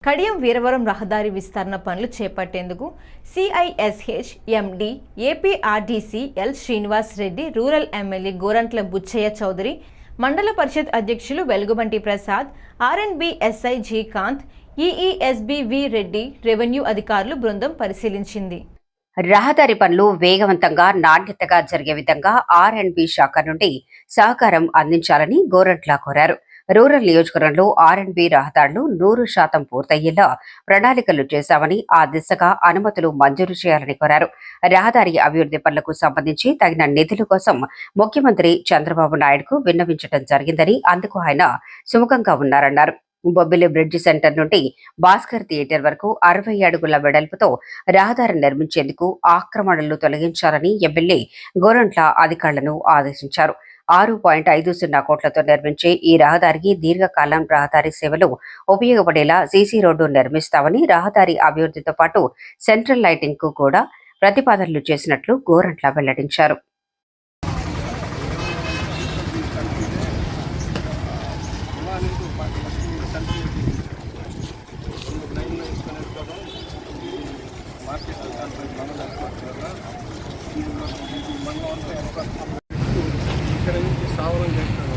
కడియం వీరవరం రహదారి విస్తరణ పనులు చేపట్టేందుకు సిఐఎస్హెచ్ MD APRDC L Srinivas Reddy, rural MLA Gorantla Butchaiah Chowdary, మండల పరిషత్ అధ్యక్షులు Velugubanti Prasad, R and B SI G Kanth, ఈఈఎస్బి వి రెడ్డి రెవెన్యూ అధికారులు బృందం పరిశీలించింది. రహదారి పనులు వేగవంతంగా నాణ్యతగా జరిగే విధంగా ఆర్ఎండ్బి శాఖ నుండి సహకారం అందించాలని గోరంట్ల కోరారు. రూరల్ నియోజకవర్గంలో ఆర్ఎండ్బి రహదారులు 100% పూర్తయ్యేలా ప్రణాళికలు చేశామని, ఆ దిశగా అనుమతులు మంజూరు చేయాలని కోరారు. రహదారి అభివృద్ధి పనులకు సంబంధించి తగిన నిధుల కోసం ముఖ్యమంత్రి చంద్రబాబు నాయుడుకు విన్నవించడం జరిగిందని, అందుకు ఆయన సుముఖంగా ఉన్నారన్నారు. బొబ్బిలి బ్రిడ్జ్ సెంటర్ నుండి భాస్కర్ థియేటర్ వరకు 60 అడుగుల వెడల్పుతో రహదారి నిర్మించేందుకు ఆక్రమణలు తొలగించాలని ఎమ్మెల్యే గోరంట్ల అధికారులను ఆదేశించారు. 6.50 కోట్లతో నిర్మించే ఈ రహదారికి దీర్ఘకాలం రహదారి సేవలు ఉపయోగపడేలా సీసీ రోడ్డు నిర్మిస్తామని, రహదారి అభివృద్ధితో పాటు సెంట్రల్ లైటింగ్ కు కూడా ప్రతిపాదనలు చేసినట్లు గోరంట్ల వెల్లడించారు. ఇక్కడ నుంచి సావరం చేస్తాను